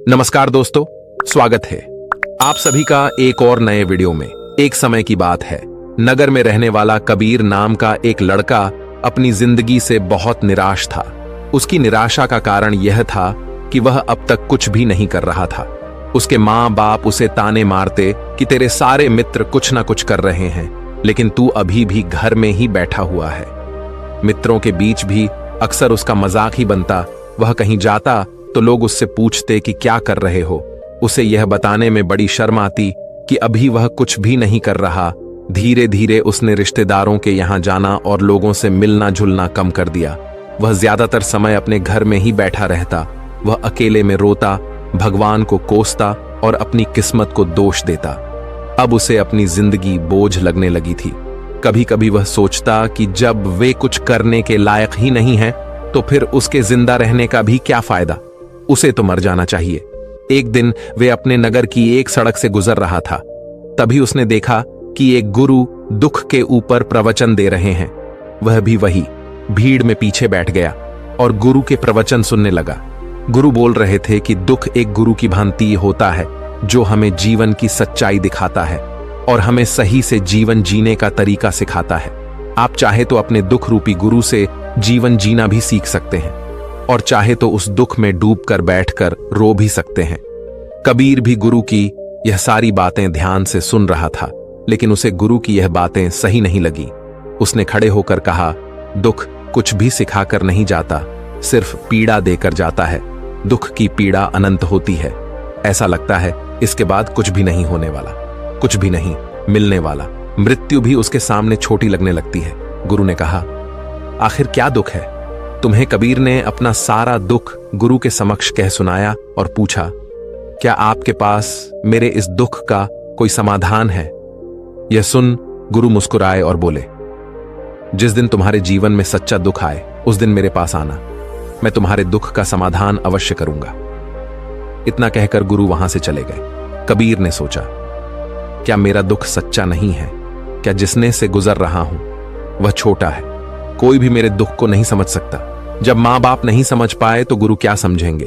नमस्कार दोस्तों, स्वागत है आप सभी का एक और नए वीडियो में। एक समय की बात है, नगर में रहने वाला कबीर नाम का एक लड़का अपनी जिंदगी से बहुत निराश था। उसकी निराशा का कारण यह था कि वह अब तक कुछ भी नहीं कर रहा था। उसके माँ बाप उसे ताने मारते कि तेरे सारे मित्र कुछ ना कुछ कर रहे हैं, लेकिन तू अभी भी घर में ही बैठा हुआ है। मित्रों के बीच भी अक्सर उसका मजाक ही बनता। वह कहीं जाता तो लोग उससे पूछते कि क्या कर रहे हो। उसे यह बताने में बड़ी शर्म आती कि अभी वह कुछ भी नहीं कर रहा। धीरे धीरे उसने रिश्तेदारों के यहाँ जाना और लोगों से मिलना जुलना कम कर दिया। वह ज्यादातर समय अपने घर में ही बैठा रहता। वह अकेले में रोता, भगवान को कोसता और अपनी किस्मत को दोष देता। अब उसे अपनी जिंदगी बोझ लगने लगी थी। कभी कभी वह सोचता कि जब वे कुछ करने के लायक ही नहीं है तो फिर उसके जिंदा रहने का भी क्या फायदा। उसे तो मर जाना चाहिए। एक दिन वे अपने नगर की एक सड़क से गुजर रहा था। तभी उसने देखा कि एक गुरु दुख के ऊपर प्रवचन दे रहे हैं। वह भी वही भीड़ में पीछे बैठ गया और गुरु के प्रवचन सुनने लगा। गुरु बोल रहे थे कि दुख एक गुरु की भांति होता है जो हमें जीवन की सच्चाई दिखाता है और हमें सही से जीवन जीने का तरीका सिखाता है। आप चाहे तो अपने दुख रूपी गुरु से जीवन जीना भी सीख सकते हैं और चाहे तो उस दुख में डूबकर बैठकर रो भी सकते हैं। कबीर भी गुरु की यह सारी बातें ध्यान से सुन रहा था, लेकिन उसे गुरु की यह बातें सही नहीं लगी। उसने खड़े होकर कहा, दुख कुछ भी सिखाकर नहीं जाता, सिर्फ पीड़ा देकर जाता है। दुख की पीड़ा अनंत होती है। ऐसा लगता है इसके बाद कुछ भी नहीं होने वाला, कुछ भी नहीं मिलने वाला। मृत्यु भी उसके सामने छोटी लगने लगती है। गुरु ने कहा, आखिर क्या दुख है तुम्हें? कबीर ने अपना सारा दुख गुरु के समक्ष कह सुनाया और पूछा, क्या आपके पास मेरे इस दुख का कोई समाधान है? यह सुन गुरु मुस्कुराए और बोले, जिस दिन तुम्हारे जीवन में सच्चा दुख आए उस दिन मेरे पास आना, मैं तुम्हारे दुख का समाधान अवश्य करूंगा। इतना कहकर गुरु वहां से चले गए। कबीर ने सोचा, क्या मेरा दुख सच्चा नहीं है? क्या जिसने से गुजर रहा हूं वह छोटा है? कोई भी मेरे दुख को नहीं समझ सकता। जब मां बाप नहीं समझ पाए तो गुरु क्या समझेंगे?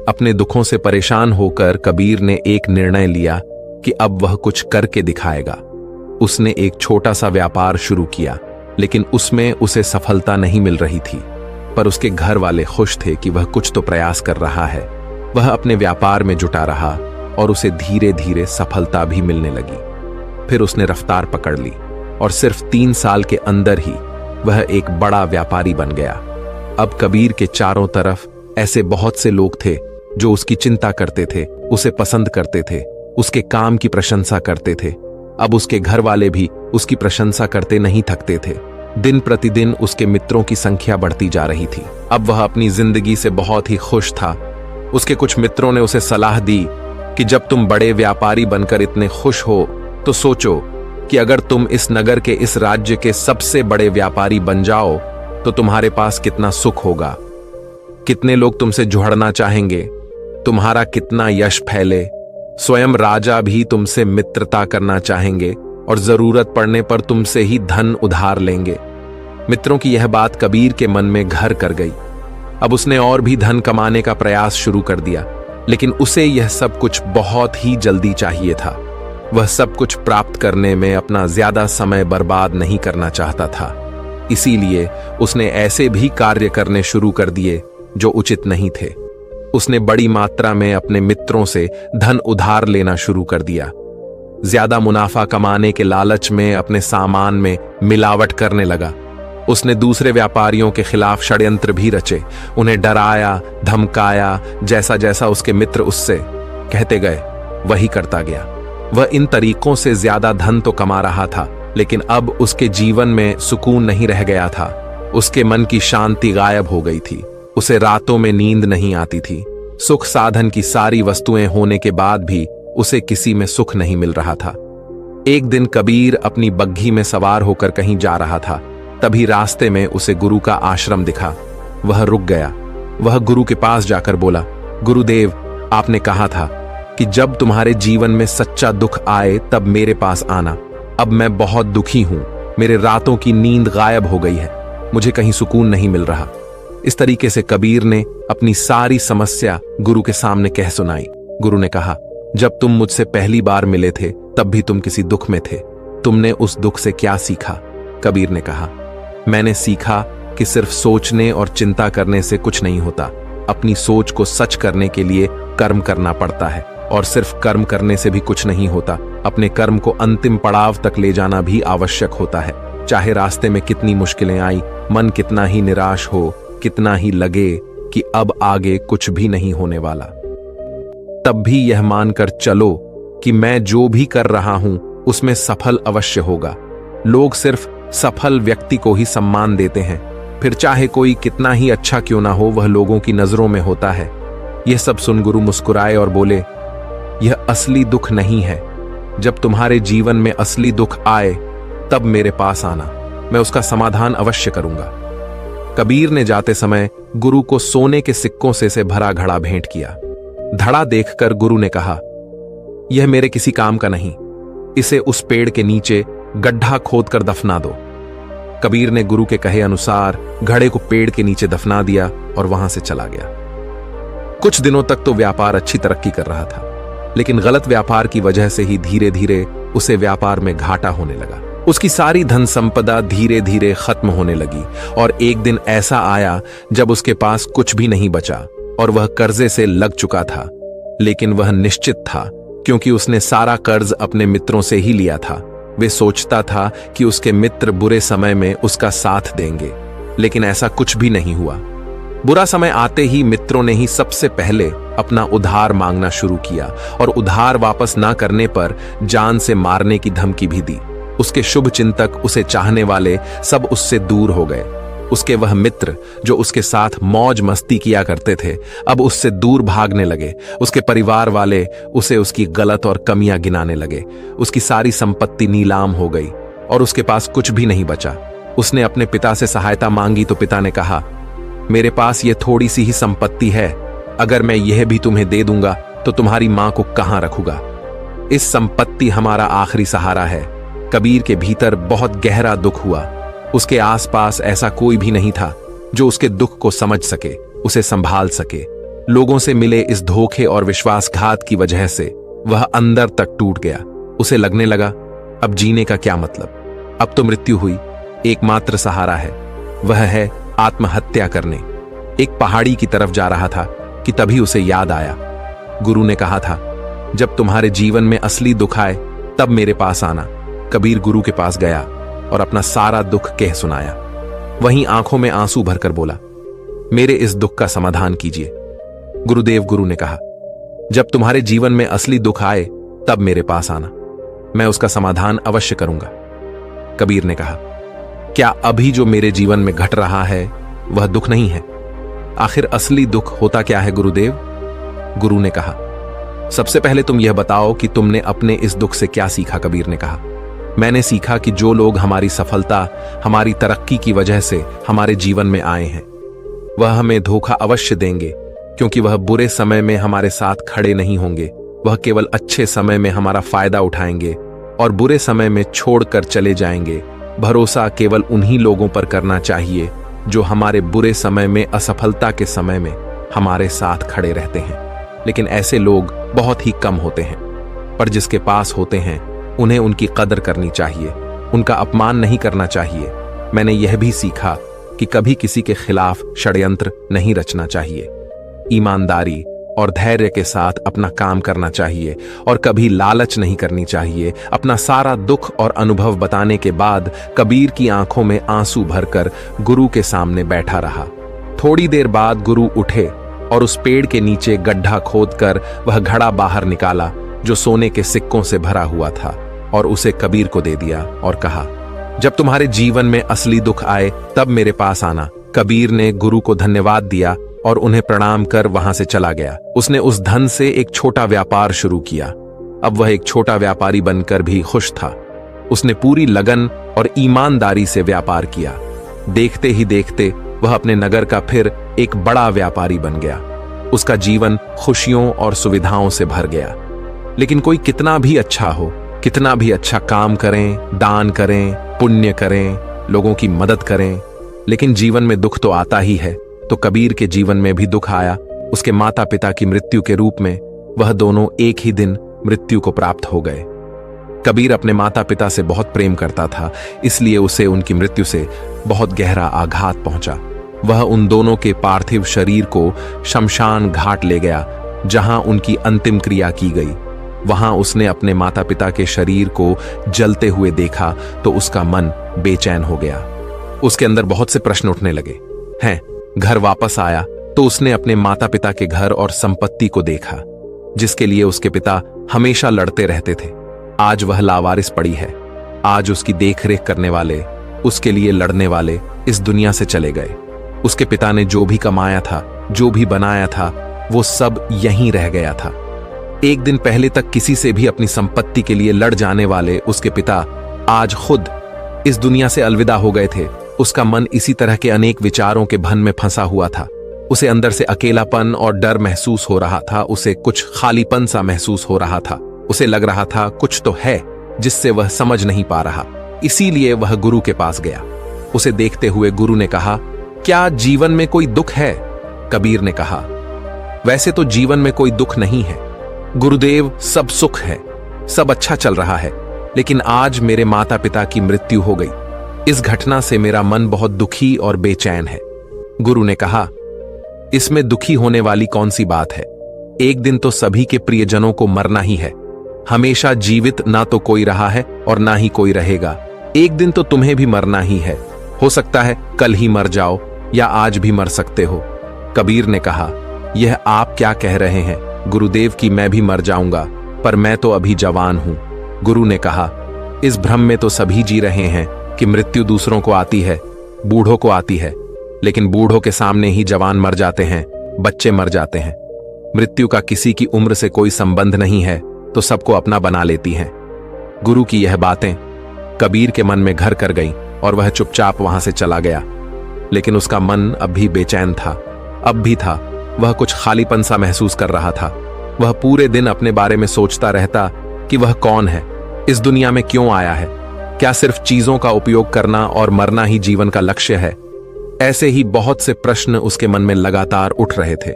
अपने दुखों से परेशान होकर कबीर ने एक निर्णय लिया कि अब वह कुछ करके दिखाएगा। उसने एक छोटा सा व्यापार शुरू किया, लेकिन उसमें उसे सफलता नहीं मिल रही थी। पर उसके घर वाले खुश थे कि वह कुछ तो प्रयास कर रहा है। वह अपने व्यापार में जुटा रहा और उसे धीरे धीरे सफलता भी मिलने लगी। फिर उसने रफ्तार पकड़ ली और सिर्फ 3 साल के अंदर ही वह एक बड़ा व्यापारी बन गया। अब कबीर के चारों तरफ ऐसे बहुत से लोग थे जो उसकी चिंता करते थे, उसे पसंद करते थे, उसके काम की प्रशंसा करते थे। अब उसके घर वाले भी उसकी प्रशंसा करते नहीं थकते थे। दिन प्रतिदिन उसके मित्रों की संख्या बढ़ती जा रही थी। अब वह अपनी जिंदगी से बहुत ही खुश था। उसके कुछ मित्रों ने उसे सलाह दी कि जब तुम बड़े व्यापारी बनकर इतने खुश हो तो सोचो कि अगर तुम इस नगर के, इस राज्य के सबसे बड़े व्यापारी बन जाओ तो तुम्हारे पास कितना सुख होगा, कितने लोग तुमसे जुड़ना चाहेंगे, तुम्हारा कितना यश फैले। स्वयं राजा भी तुमसे मित्रता करना चाहेंगे और जरूरत पड़ने पर तुमसे ही धन उधार लेंगे। मित्रों की यह बात कबीर के मन में घर कर गई। अब उसने और भी धन कमाने का प्रयास शुरू कर दिया, लेकिन उसे यह सब कुछ बहुत ही जल्दी चाहिए था। वह सब कुछ प्राप्त करने में अपना ज्यादा समय बर्बाद नहीं करना चाहता था। इसीलिए उसने ऐसे भी कार्य करने शुरू कर दिए जो उचित नहीं थे। उसने बड़ी मात्रा में अपने मित्रों से धन उधार लेना शुरू कर दिया। ज्यादा मुनाफा कमाने के लालच में अपने सामान में मिलावट करने लगा। उसने दूसरे व्यापारियों के खिलाफ षड्यंत्र भी रचे, उन्हें डराया, धमकाया। जैसा जैसा उसके मित्र उससे कहते गए वही करता गया। वह इन तरीकों से ज्यादा धन तो कमा रहा था, लेकिन अब उसके जीवन में सुकून नहीं रह गया था। उसके मन की शांति गायब हो गई थी। उसे रातों में नींद नहीं आती थी। सुख साधन की सारी वस्तुएं होने के बाद भी उसे किसी में सुख नहीं मिल रहा था। एक दिन कबीर अपनी बग्घी में सवार होकर कहीं जा रहा था। तभी रास्ते में उसे गुरु का आश्रम दिखा। वह रुक गया। वह गुरु के पास जाकर बोला, गुरुदेव, आपने कहा था कि जब तुम्हारे जीवन में सच्चा दुख आए तब मेरे पास आना। अब मैं बहुत दुखी हूं। मेरे रातों की नींद गायब हो गई है। मुझे कहीं सुकून नहीं मिल रहा। इस तरीके से कबीर ने अपनी सारी समस्या गुरु के सामने कह सुनाई। गुरु ने कहा, जब तुम मुझसे पहली बार मिले थे तब भी तुम किसी दुख में थे। तुमने उस दुख से क्या सीखा? कबीर ने कहा, मैंने सीखा कि सिर्फ सोचने और चिंता करने से कुछ नहीं होता। अपनी सोच को सच करने के लिए कर्म करना पड़ता है, और सिर्फ कर्म करने से भी कुछ नहीं होता। अपने कर्म को अंतिम पड़ाव तक ले जाना भी आवश्यक होता है। चाहे रास्ते में कितनी मुश्किलें आई, मन कितना ही निराश हो, कितना ही लगे कि अब आगे कुछ भी नहीं होने वाला, तब भी यह मानकर चलो कि मैं जो भी कर रहा हूं उसमें सफल अवश्य होगा। लोग सिर्फ सफल व्यक्ति को ही सम्मान देते हैं, फिर चाहे कोई कितना ही अच्छा क्यों ना हो, वह लोगों की नजरों में होता है। यह सब सुन गुरु मुस्कुराए और बोले, यह असली दुख नहीं है। जब तुम्हारे जीवन में असली दुख आए तब मेरे पास आना, मैं उसका समाधान अवश्य करूंगा। कबीर ने जाते समय गुरु को सोने के सिक्कों से भरा घड़ा भेंट किया। धड़ा देखकर गुरु ने कहा, यह मेरे किसी काम का नहीं, इसे उस पेड़ के नीचे गड्ढा खोदकर दफना दो। कबीर ने गुरु के कहे अनुसार घड़े को पेड़ के नीचे दफना दिया और वहां से चला गया। कुछ दिनों तक तो व्यापार अच्छी तरक्की कर रहा था, लेकिन गलत व्यापार की वजह से ही धीरे धीरे उसे व्यापार में घाटा होने लगा। उसकी सारी धन संपदा धीरे धीरे खत्म होने लगी, और एक दिन ऐसा आया जब उसके पास कुछ भी नहीं बचा और वह कर्जे से लग चुका था। लेकिन वह निश्चित था, क्योंकि उसने सारा कर्ज अपने मित्रों से ही लिया था। वे सोचता था कि उसके मित्र बुरे समय में उसका साथ देंगे, लेकिन ऐसा कुछ भी नहीं हुआ। बुरा समय आते ही मित्रों ने ही सबसे पहले अपना उधार मांगना शुरू किया, और उधार वापस ना करने पर जान से मारने की धमकी भी दी। उसके शुभ चिंतक, उसे चाहने वाले सब उससे दूर हो गए। उसके वह मित्र जो उसके साथ मौज मस्ती किया करते थे, अब उससे दूर भागने लगे। उसके परिवार वाले उसे उसकी गलत और कमियां गिनाने लगे। उसकी सारी संपत्ति नीलाम हो गई और उसके पास कुछ भी नहीं बचा। उसने अपने पिता से सहायता मांगी तो पिता ने कहा, मेरे पास ये थोड़ी सी ही संपत्ति है, अगर मैं यह भी तुम्हें दे दूंगा तो तुम्हारी मां को कहां रखूंगा? इस संपत्ति हमारा आखिरी सहारा है। कबीर के भीतर बहुत गहरा दुख हुआ। उसके आसपास ऐसा कोई भी नहीं था जो उसके दुख को समझ सके, उसे संभाल सके। लोगों से मिले इस धोखे और विश्वासघात की वजह से वह अंदर तक टूट गया। उसे लगने लगा, अब जीने का क्या मतलब? अब तो मृत्यु हुई, एकमात्र सहारा है, वह है आत्महत्या करने। एक पहाड़ी की तरफ जा रहा था कि तभी उसे याद आया, गुरु ने कहा था, जब तुम्हारे जीवन में असली दुख आए तब मेरे पास आना। कबीर गुरु के पास गया और अपना सारा दुख कह सुनाया। वहीं आंखों में आंसू भरकर बोला, मेरे इस दुख का समाधान कीजिए। गुरु ने कहा, जब तुम्हारे जीवन में असली दुख आए तब मेरे पास आना, मैं उसका समाधान अवश्य करूंगा। कबीर ने कहा, क्या अभी जो मेरे जीवन में घट रहा है वह दुख नहीं है? आखिर असली दुख होता क्या है गुरुदेव? गुरु ने कहा, सबसे पहले तुम यह बताओ कि तुमने अपने इस दुख से क्या सीखा? कबीर ने कहा, मैंने सीखा कि जो लोग हमारी सफलता, हमारी तरक्की की वजह से हमारे जीवन में आए हैं, वह हमें धोखा अवश्य देंगे, क्योंकि वह बुरे समय में हमारे साथ खड़े नहीं होंगे। वह केवल अच्छे समय में हमारा फायदा उठाएंगे और बुरे समय में छोड़कर चले जाएंगे। भरोसा केवल उन्हीं लोगों पर करना चाहिए जो हमारे बुरे समय में, असफलता के समय में हमारे साथ खड़े रहते हैं। लेकिन ऐसे लोग बहुत ही कम होते हैं, पर जिसके पास होते हैं उन्हें उनकी कदर करनी चाहिए, उनका अपमान नहीं करना चाहिए। मैंने यह भी सीखा कि कभी किसी के खिलाफ षड्यंत्र नहीं रचना चाहिए। ईमानदारी और धैर्य के साथ अपना काम करना चाहिए और कभी लालच नहीं करनी चाहिए। अपना सारा दुख और अनुभव बताने के बाद कबीर की आंखों में आंसू भरकर गुरु के सामने बैठा रहा। थोड़ी देर बाद गुरु उठे और उस पेड़ के नीचे गड्ढा खोदकर वह घड़ा बाहर निकाला जो सोने के सिक्कों से भरा हुआ था, और उसे कबीर को दे दिया और कहा, जब तुम्हारे जीवन में असली दुख आए तब मेरे पास आना। कबीर ने गुरु को धन्यवाद दिया और उन्हें प्रणाम कर वहां से चला गया। उसने उस धन से एक छोटा व्यापार शुरू किया। अब वह एक छोटा व्यापारी बनकर भी खुश था। उसने पूरी लगन और ईमानदारी से व्यापार किया। देखते ही देखते वह अपने नगर का फिर एक बड़ा व्यापारी बन गया। उसका जीवन खुशियों और सुविधाओं से भर गया। लेकिन कोई कितना भी अच्छा हो, कितना भी अच्छा काम करें, दान करें, पुण्य करें, लोगों की मदद करें, लेकिन जीवन में दुख तो आता ही है। तो कबीर के जीवन में भी दुख आया। उसके माता पिता की मृत्यु के रूप में वह दोनों एक ही दिन मृत्यु को प्राप्त हो गए। कबीर अपने माता पिता से बहुत प्रेम करता था, इसलिए उसे उनकी मृत्यु से बहुत गहरा आघात पहुंचा। वह उन दोनों के पार्थिव शरीर को शमशान घाट ले गया, जहां उनकी अंतिम क्रिया की गई। वहां उसने अपने माता पिता के शरीर को जलते हुए देखा तो उसका मन बेचैन हो गया। उसके अंदर बहुत से प्रश्न उठने लगे हैं। घर वापस आया तो उसने अपने माता पिता के घर और संपत्ति को देखा, जिसके लिए उसके पिता हमेशा लड़ते रहते थे। आज वह लावारिस पड़ी है। आज उसकी देखरेख करने वाले, उसके लिए लड़ने वाले इस दुनिया से चले गए। उसके पिता ने जो भी कमाया था, जो भी बनाया था, वो सब यहीं रह गया था। एक दिन पहले तक किसी से भी अपनी संपत्ति के लिए लड़ जाने वाले उसके पिता आज खुद इस दुनिया से अलविदा हो गए थे। उसका मन इसी तरह के अनेक विचारों के भन में फंसा हुआ था। उसे अंदर से अकेलापन और डर महसूस हो रहा था। उसे कुछ खालीपन सा महसूस हो रहा था। उसे लग रहा था कुछ तो है जिससे वह समझ नहीं पा रहा। इसीलिए वह गुरु के पास गया। उसे देखते हुए गुरु ने कहा, क्या जीवन में कोई दुख है? कबीर ने कहा, वैसे तो जीवन में कोई दुख नहीं है गुरुदेव, सब सुख है, सब अच्छा चल रहा है, लेकिन आज मेरे माता पिता की मृत्यु हो गई। इस घटना से मेरा मन बहुत दुखी और बेचैन है। गुरु ने कहा, इसमें दुखी होने वाली कौन सी बात है? एक दिन तो सभी के प्रियजनों को मरना ही है। हमेशा जीवित ना तो कोई रहा है और ना ही कोई रहेगा। एक दिन तो तुम्हें भी मरना ही है। हो सकता है कल ही मर जाओ या आज भी मर सकते हो। कबीर ने कहा, यह आप क्या कह रहे हैं गुरुदेव कि मैं भी मर जाऊंगा, पर मैं तो अभी जवान हूं। गुरु ने कहा, इस भ्रम में तो सभी जी रहे हैं कि मृत्यु दूसरों को आती है, बूढ़ों को आती है, लेकिन बूढ़ों के सामने ही जवान मर जाते हैं, बच्चे मर जाते हैं। मृत्यु का किसी की उम्र से कोई संबंध नहीं है, तो सबको अपना बना लेती हैं। गुरु की यह बातें कबीर के मन में घर कर गईं और वह चुपचाप वहां से चला गया। लेकिन उसका मन अब भी बेचैन था। अब भी था, वह कुछ खालीपन सा महसूस कर रहा था। वह पूरे दिन अपने बारे में सोचता रहता कि वह कौन है, इस दुनिया में क्यों आया है, क्या सिर्फ चीजों का उपयोग करना और मरना ही जीवन का लक्ष्य है? ऐसे ही बहुत से प्रश्न उसके मन में लगातार उठ रहे थे,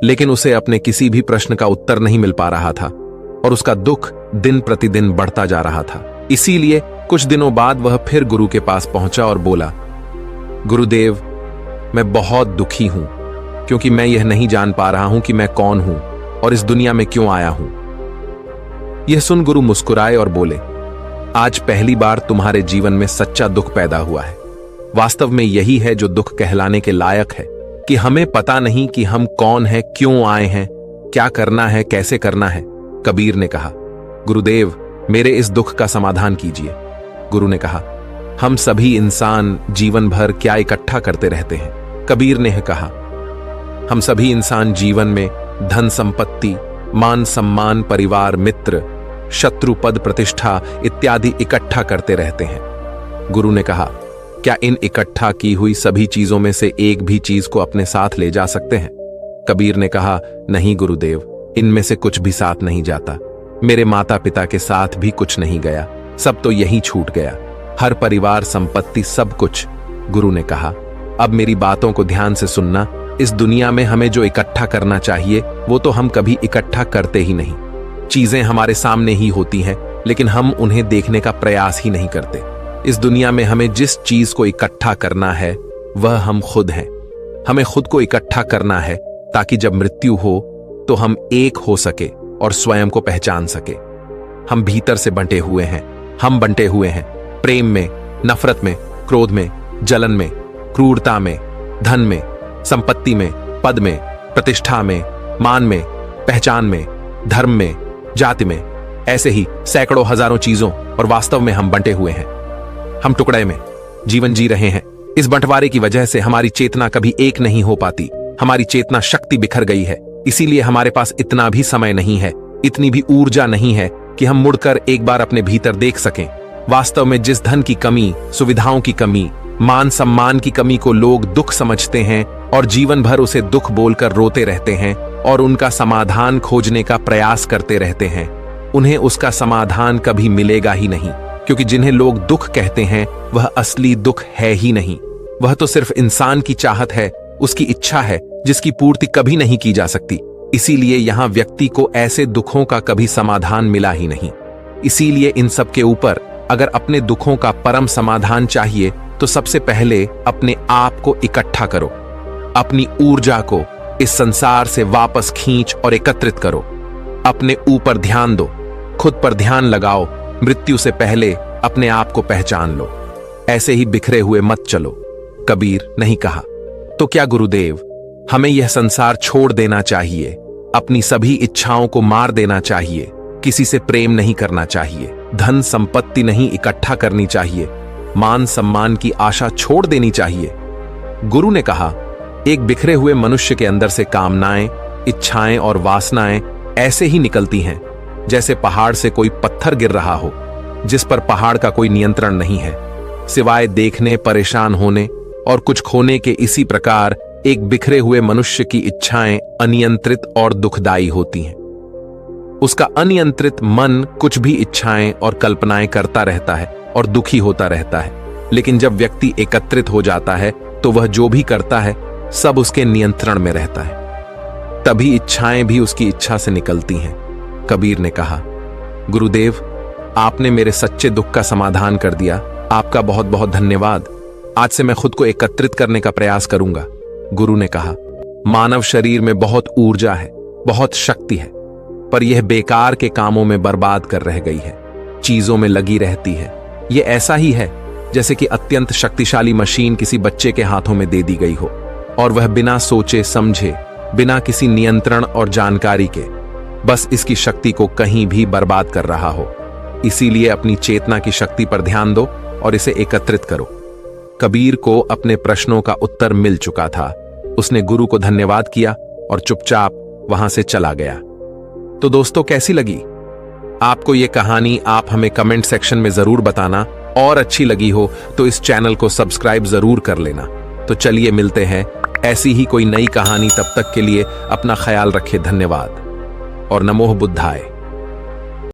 लेकिन उसे अपने किसी भी प्रश्न का उत्तर नहीं मिल पा रहा था और उसका दुख दिन प्रतिदिन बढ़ता जा रहा था। इसीलिए कुछ दिनों बाद वह फिर गुरु के पास पहुंचा और बोला, गुरुदेव, मैं बहुत दुखी हूं, क्योंकि मैं यह नहीं जान पा रहा हूं कि मैं कौन हूं और इस दुनिया में क्यों आया हूं। यह सुन गुरु मुस्कुराए और बोले, आज पहली बार तुम्हारे जीवन में सच्चा दुख पैदा हुआ है। वास्तव में यही है जो दुख कहलाने के लायक है, कि हमें पता नहीं कि हम कौन हैं, क्यों आए हैं, क्या करना है, कैसे करना है। कबीर ने कहा, गुरुदेव, मेरे इस दुख का समाधान कीजिए। गुरु ने कहा, हम सभी इंसान जीवन भर क्या इकट्ठा करते रहते हैं? कबीर ने कहा, हम सभी इंसान जीवन में धन संपत्ति, मान सम्मान, परिवार, मित्र, शत्रु, पद, प्रतिष्ठा इत्यादि इकट्ठा करते रहते हैं। गुरु ने कहा, क्या इन इकट्ठा की हुई सभी चीजों में से एक भी चीज को अपने साथ ले जा सकते हैं? कबीर ने कहा, नहीं गुरुदेव, इनमें से कुछ भी साथ नहीं जाता। मेरे माता पिता के साथ भी कुछ नहीं गया, सब तो यहीं छूट गया, हर परिवार, संपत्ति, सब कुछ। गुरु ने कहा, अब मेरी बातों को ध्यान से सुनना। इस दुनिया में हमें जो इकट्ठा करना चाहिए वो तो हम कभी इकट्ठा करते ही नहीं। चीजें हमारे सामने ही होती हैं, लेकिन हम उन्हें देखने का प्रयास ही नहीं करते। इस दुनिया में हमें जिस चीज को इकट्ठा करना है वह हम खुद हैं। हमें खुद को इकट्ठा करना है ताकि जब मृत्यु हो तो हम एक हो सके और स्वयं को पहचान सके। हम भीतर से बंटे हुए हैं। हम बंटे हुए हैं प्रेम में, नफरत में, क्रोध में, जलन में, क्रूरता में, धन में, संपत्ति में, पद में, प्रतिष्ठा में, मान में, पहचान में, धर्म में, जाति में, ऐसे ही सैकड़ों हजारों चीजों, और वास्तव में हम बंटे हुए हैं। हम टुकड़े में जीवन जी रहे हैं। इस बंटवारे की वजह से हमारी चेतना कभी एक नहीं हो पाती। हमारी चेतना शक्ति बिखर गई है। इसीलिए हमारे पास इतना भी समय नहीं है, इतनी भी ऊर्जा नहीं है कि हम मुड़कर एक बार अपने भीतर देख सकें। वास्तव में जिस धन की कमी, सुविधाओं की कमी, मान सम्मान की कमी को लोग दुख समझते हैं और जीवन भर उसे दुख बोलकर रोते रहते हैं और उनका समाधान खोजने का प्रयास करते रहते हैं, उन्हें उसका समाधान कभी मिलेगा ही नहीं। क्योंकि जिन्हें लोग दुख कहते हैं वह असली दुख है ही नहीं। वह तो सिर्फ इंसान की चाहत है उसकी इच्छा है जिसकी पूर्ति कभी नहीं की जा सकती। इसीलिए यहां व्यक्ति को ऐसे दुखों का कभी समाधान मिला ही नहीं। इसीलिए इन सब के ऊपर अगर अपने दुखों का परम समाधान चाहिए तो सबसे पहले अपने आप को इकट्ठा करो, अपनी ऊर्जा को इस संसार से वापस खींच और एकत्रित करो। अपने ऊपर ध्यान दो, खुद पर ध्यान लगाओ। मृत्यु से पहले अपने आप को पहचान लो। ऐसे ही बिखरे हुए मत चलो, कबीर नहीं कहा। तो क्या गुरुदेव, हमें यह संसार छोड़ देना चाहिए, अपनी सभी इच्छाओं को मार देना चाहिए, किसी से प्रेम नहीं करना चाहिए, धन संपत्ति नहीं इकट्ठा करनी चाहिए, मान सम्मान की आशा छोड़ देनी चाहिए? गुरु ने कहा, एक बिखरे हुए मनुष्य के अंदर से कामनाएं, इच्छाएं और वासनाएं ऐसे ही निकलती हैं जैसे पहाड़ से कोई पत्थर गिर रहा हो, जिस पर पहाड़ का कोई नियंत्रण नहीं है, सिवाय देखने, परेशान होने और कुछ खोने के। इसी प्रकार एक बिखरे हुए मनुष्य की इच्छाएं अनियंत्रित और दुखदायी होती हैं। उसका अनियंत्रित मन कुछ भी इच्छाएं और कल्पनाएं करता रहता है और दुखी होता रहता है। लेकिन जब व्यक्ति एकत्रित हो जाता है तो वह जो भी करता है सब उसके नियंत्रण में रहता है, तभी इच्छाएं भी उसकी इच्छा से निकलती हैं। कबीर ने कहा, गुरुदेव, आपने मेरे सच्चे दुख का समाधान कर दिया। आपका बहुत बहुत धन्यवाद। आज से मैं खुद को एकत्रित करने का प्रयास करूंगा। गुरु ने कहा, मानव शरीर में बहुत ऊर्जा है, बहुत शक्ति है, पर यह बेकार के कामों में बर्बाद कर रह गई है, चीजों में लगी रहती है। यह ऐसा ही है जैसे कि अत्यंत शक्तिशाली मशीन किसी बच्चे के हाथों में दे दी गई हो और वह बिना सोचे समझे, बिना किसी नियंत्रण और जानकारी के बस इसकी शक्ति को कहीं भी बर्बाद कर रहा हो। इसीलिए अपनी चेतना की शक्ति पर ध्यान दो और इसे एकत्रित करो। कबीर को अपने प्रश्नों का उत्तर मिल चुका था। उसने गुरु को धन्यवाद किया और चुपचाप वहां से चला गया। तो दोस्तों, कैसी लगी आपको ये कहानी? आप हमें कमेंट सेक्शन में जरूर बताना, और अच्छी लगी हो तो इस चैनल को सब्सक्राइब जरूर कर लेना। तो चलिए मिलते हैं ऐसी ही कोई नई कहानी। तब तक के लिए अपना ख्याल रखें। धन्यवाद और नमोह बुद्धाय।